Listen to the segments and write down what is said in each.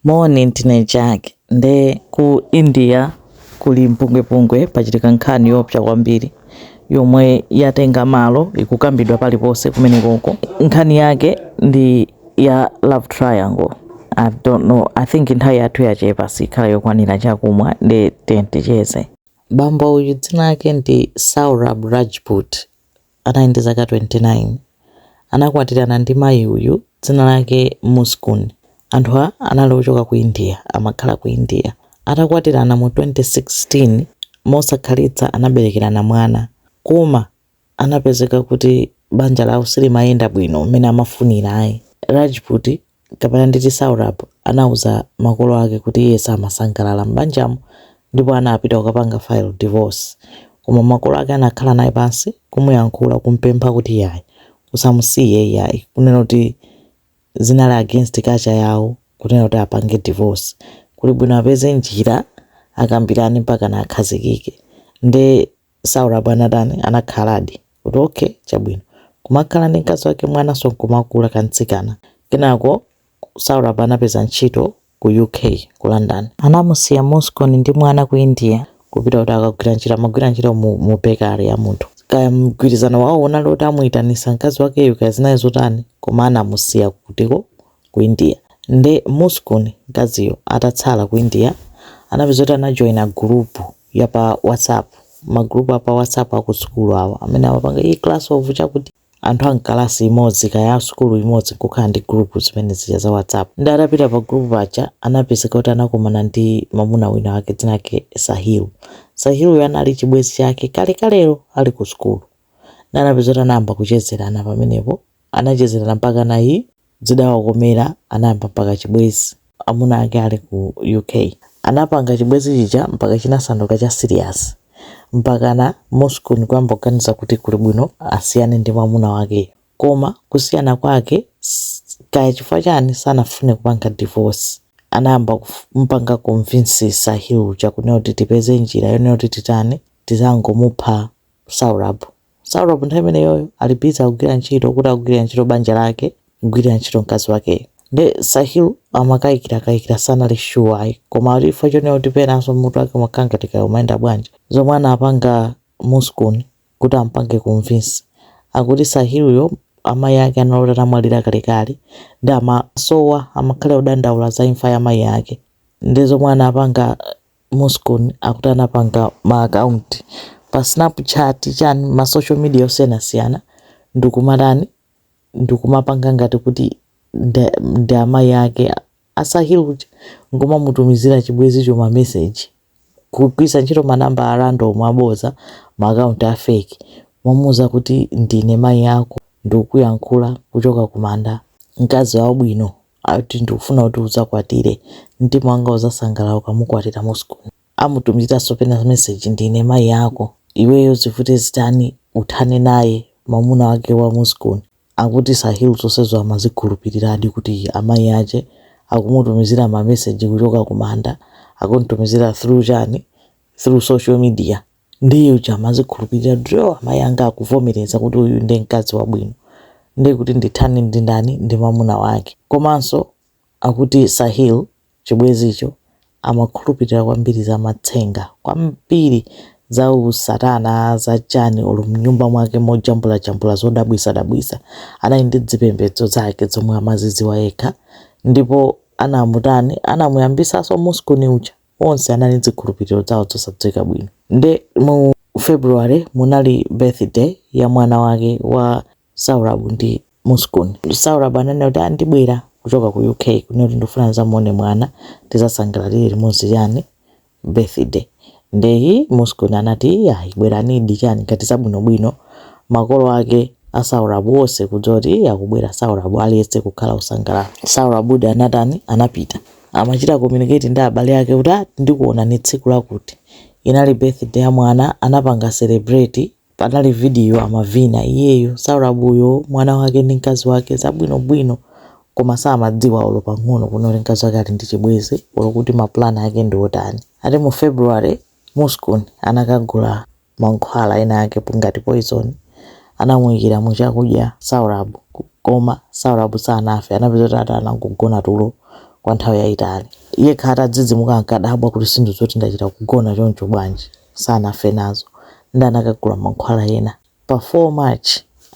Moni ntine Jack nde ku India kuli mpungwepungwe pachitika nkhani yopsa kwambiri yomwe yatenga malo ikukambidwa paliponse kumenekoko. Nkhani yake ndi ya love triangle. I don't know, I think nthawi yathu yachepa sikhala yokwanira chakumwa ndi ticheze. Bambo uyu dzina lake ndi Saurabh Rajput, anayi zaka 29. Anakwatirana ndi mayi uyu dzina lake Muskun. Anthu anali ochoka ku India, amakhala ku India. Atakwatirana mu 2016, mosakhalitsa anaberekerana mwana. Koma anapezeka kuti banja lawo silimayenda bwino mmene amafunira ayi. Rajput kapena nditi Saurabh anauza makolo ake kuti iye samasangalala m'banjamo ndipo anapita kukapanga file divorce. Koma makolo ake anakhala naye pansi kumuyankhula kumpempha kuti yayi usamusiye yayi, kunena kuti zinali against culture yawo, kunena kuti apange divorce. Kuli bwino apeze njira akambirane mpaka na akhazikike. Nde Saurabh anakhaladi kuti okay chabwino. Kumakhala ndi mkazi wake mwana sonkumakula kantsikana. Kenako Saurabh anapeza ntchito ku UK, ku London. Anamusiya Muskun ndi mwana ku India kupita kuti akagwira ntchito, amagwira ntchito mu bakery ya munthu. Kaya mgwirizano wawo unali kuti amuyitanisa mkazi wakeyo kaya zinayi zotani, koma anamusiya kutiko ku India. Nde Muskun mkaziyo atatsala ku India anapeza kuti anajoina group ya pa WhatsApp. Magrupu apa WhatsApp aku sukulu awa amene amapanga iyi class of chakuti anthu ankalasi imodzi kaya sukulu imodzi kukhala ndi group zimene zija za WhatsApp. Ndi atapita pa group paja anapezeka kuti anakumana ndi mamuna wina wake dzina lake Sahil. Sahil anali chibwezi chake kalero ali ku sukulu. Na anapeza kuti anayamba kuchezerana pamenepo, anachezerana mpaka nayi zidawakomera, anayamba mpaka chibwezi. Amuna ake ali ku UK. Anapanga chibwezi chija mpaka chinasanduka cha serious. Mpaka na Muskun kwamba kuganiza kuti kuli bwino asiyane ndi mwamuna wake. Koma kusiyana kwake kaya chifukwa chani sanafune kupanga divorce. Anayamba mpanga convince Sahil chakunena kuti tipeze njira yonena kuti titani tizangomupha Saurabh. Saurabh nthawi imeneyo alipita kugwira ntchito kuti akugwira ntchito banja lake, kugwira ntchito mkazi wake. Nde Sahil amakayikira sana lishuwa, koma alifo chonena kuti penanso mutu wake makanga tika umaenda bwanja. Zomwe anapanga Muskun kuti ampange convince akuti Sahil yo amayi yake analota namwalira kalekale ndi amasowa amakhala odandaula za imfa ya amayi yake. Ndi zomwe anapanga Muskun akuti anapanga ma account pa Snapchat chani ma social media osiyanasiyana ndikumapanga ngati kuti ndi amayi yake Sahil ngomamutumizira chibwezi cho ma message kugwisa ntchito manamba a random aboza ma account a fake, mwamuza kuti ndine mayi yako ndikuyankhula kuchoka kumanda, mkazi wa bwino ati ndikufuna kuti udzakwatire, mtima wanga uzasangalala ukamukwatira Muskun. Amutumizira sopena message ndine mayi yako, iweyo zivute zitani uthane naye mwamuna wake wa Muskun. Akuti Sahil zonsezo amazikhulupiriradi kuti amayi ache akumutumizira ma message kuchoka kumanda, akumutumizira through social media. Ndiyo chamazikhulupirira ndo amayi anga akuvomereza kuti uyu ndi mkazi wabwino, ndi kuti ndithani ndi ndani ndi mwamuna wake. Komanso akuti Sahil chibwezi icho amakhulupirira kwambiri za matsenga, kwambiri za usatana za chani olo mnyumba mwake mojambula zodabwisa. Anali ndi zipembedzo zake zomwe amazidziwa yekha, ndipo anamuyambisaso Muskun uja. Onse anali zikhulupiriro zawo zosadziwika bwino. Nde mu February munali birthday ya mwana wake wa Saurabh ndi Muskun. Saurabh ananena kuti andibwera kuchoka ku UK kunena kuti ndifuna zamuone mwana tizasangalalire limodzi yani birthday. Ndeyi Muskun anati yayi bwerani chani ngati zabwinobwino. Makolo ake a Saurabh wonse kudzoti akubwera Saurabh aliyese kukhala usangalala. Saurabh anapita amachita communicate ndi abale ake kuti ndikuona ni tsiku lakuti. Inali birthday ya mwana, anapanga celebrate, panali video amavina iyeyo Saurabh uyo mwana wake ndi mkazi wake zabwinobwino, koma samadziwa olo pang'ono kunoti mkazi wake ali ndi chibwezi olo kuti maplani ake ndi otani. Ati mu February Muskun anakagula mankhwala ena ake ngati poison, anamuyikira mu chakudya Saurabh, koma Saurabh sanafe, anapeza kuti anangogona tulo kwa nthawi yayitali. Iye khata adzidzimuka ankadabwa kuti sinthu zoti ndachita kugona choncho bwanji, sanafe nazo. Ndi anakagula mankhwala ena pa 4 March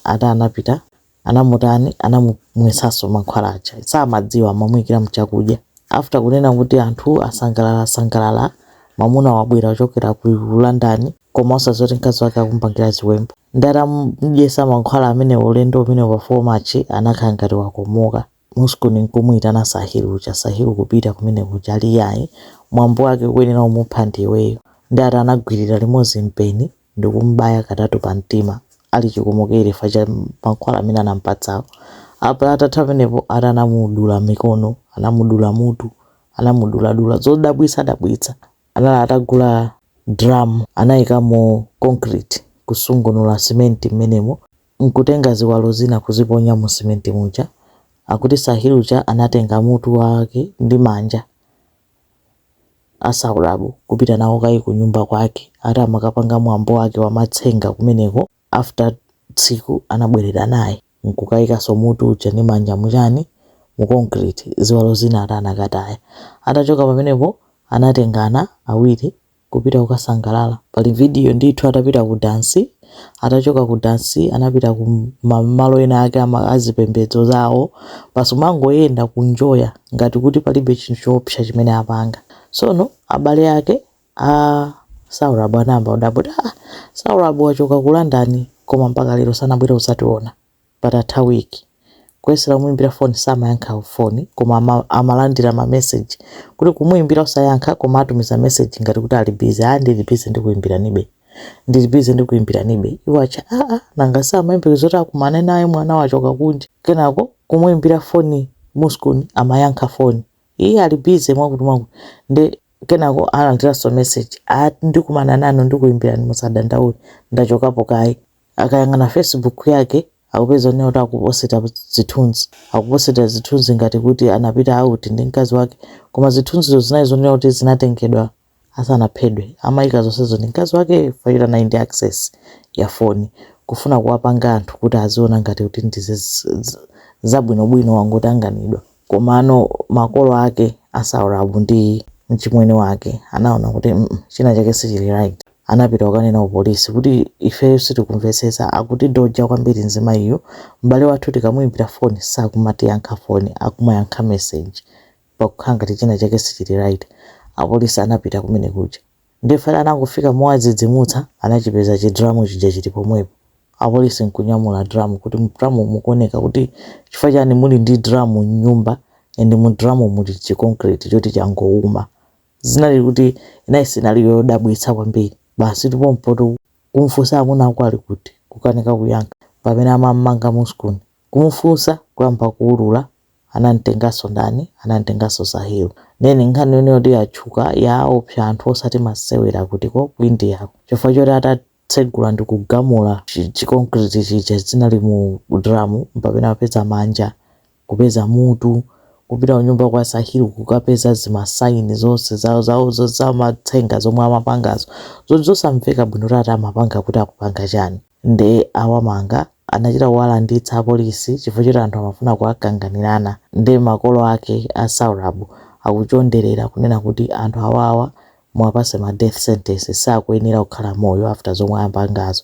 anapita anamutani anamumwesanso mankhwala aja, samadziwa amamuyikira mchakudya. After kunena kuti anthu asangalala mamuna wabwera ochokera ku London koma osazoti mkazi wake akumpangira ziwembu. Ndi atamudyesa mankhwala amene ulendo umene pa 4 March anakhala ngati wakomoka. Muskuni nkumuyitana Sahilu kupita kumene kujali yayi mwambo wake kuyenera kumupha ndiweyo. Ndi anagwirira limodzi mpeni ndi kumbaya katatu pa mtima ali chikomokere fa cha mankhwala amene anampatsawo. Apa atatha pamenepo anamudula mikono, anamudula mutu, anamudula zodabwitsa. Atagula drum anayikamo concrete kusungunula simenti mmenemo, nkutenga ziwalo zina kuziponya mu simenti muja. Akuti Sahilu anatenga mutu wake ndi manja Saurabu kupita nawo kai ku nyumba kwake. Ata amakapanga mwambo wake wa matsenga kumeneko. After tsiku anabwerera naye nkukayikaso mutu uja ndi manja mujani mu concrete, ziwalo zina anakataya. Atachoka pamenepo anatengana awiri kupita kukasangalala. Pali video ndithu atapita ku dansi. Atachoka ku dansi anapita ku malo ena ake azipembedzo zawo, basi mangoyenda kunjoya ngati kuti palibe chinthu choopsa chimene apanga. Sono abale ake Saurabu anamba udabuda Saurabu wachoka ku London koma mpaka lero sanabwera usationa patatha wiki. Kwesera kumuimbira phone samayankha phone koma amalandira ma message kuti kumuimbira usayankha koma atumiza message ngati kuti ali busy. Ndili busy ndikuimbira nibe iwo acha nanga samayembekeza zoti akumane naye mwana wachoka kunja. Kenako kumuimbira phone Muskuni amayankha phone, iye ali busy mwakuti ndi kenako analandiraso message ndikumana nanu ndikuimbirani musadandaule ndachokapo kai. Akayang'ana Facebook yake akupeza kuti akuposita zithunzi ngati kuti anapita out ndi mkazi wake, koma zithunzizo zinali kuti zinatengedwa asanaphedwe. Amayika zonsezo ndi mkazi wake faila na ndi access ya phone kufuna kuwapanga anthu kuti aziona ngati kuti ndize zabwinobwino wangotanganidwa. Komano makolo ake Saurabu ndi mchimwene wake anaona kuti china chake sichili right. Anapita kukanena upolisi kuti ife sitikumvetsetsa, akuti doja kwambiri nzima iyo. Mbale wathu tikamuimbira phone sakumatiyankha phone, akumayankha message pakukhala ngati china chake sichili right. Apolisi anapita kumene kuja ndifala anangofika mowadzidzimutsa anachipeza chidramu chija chili pomwepo. Apolisi nkunyamula dramu kuti mdramu mukuoneka kuti chifukwa chani muli ndi dramu nyumba ndi mu dramu muli chi concrete choti changouma. Zinali kuti inayi yodabwitsa kwambiri. Basi ndipo mpoto kumfunsa amuna ako ali kuti kukanika kuyankha pamene amamanga Muskuni. Kumfunsa kuyamba kuulula anamtenganso ndani, anamtenganso Sahilu. Nene nkhani yone yoti yachuka yaopsa anthu osati masewera kuti ku India chifukwa choti atatsegula ndi kugamula chiconcrete chija zinali mu dramu pamene apeza manja, kupeza mutu, kupita ku nyumba kwa Sahilu kukapeza zimasaini zonse zawo za matsenga zomwe amapangazo zosamveka bwino kuti amapanga kuti akupanga chani. Ndi awamanga anachita kuwalanditsa apolisi chifukwa choti anthu amafuna kuwakanganirana. Ndi makolo ake Saurabu akuchonderera kunena kuti anthu awawa mwapase ma death sentence, sakuyenera kukhala moyo after zomwe ampangazo.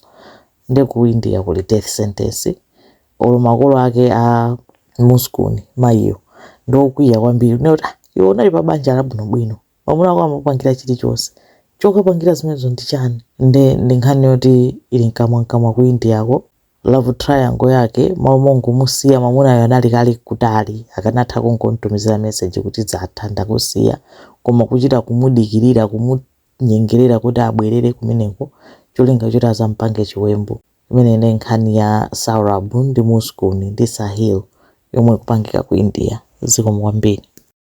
Ndi ku India kuli death sentence. Olo makolo ake Muskuni mayiyo ndokwiya kwambiri noti iwo unali pa banja labwinobwino, mwamuna wako amapangira chilichonse chokapangira zimenezo ndi chani. Ndi nkhani yoti ili nkamwa ku Indiako love triangle yake mamongo musiya mwamuna anali kali kutali akanatha kungomutumizira message kuti zatha ndakusiya, koma kuchita kumudikirira kumunyengerera kuti abwerere kumeneko cholinga choti azampange chiwembu. Imene ndi nkhani ya Saurabu ndi Muskuni ndi Sahilu yomwe kupangika ku India. Zikomo kwambiri.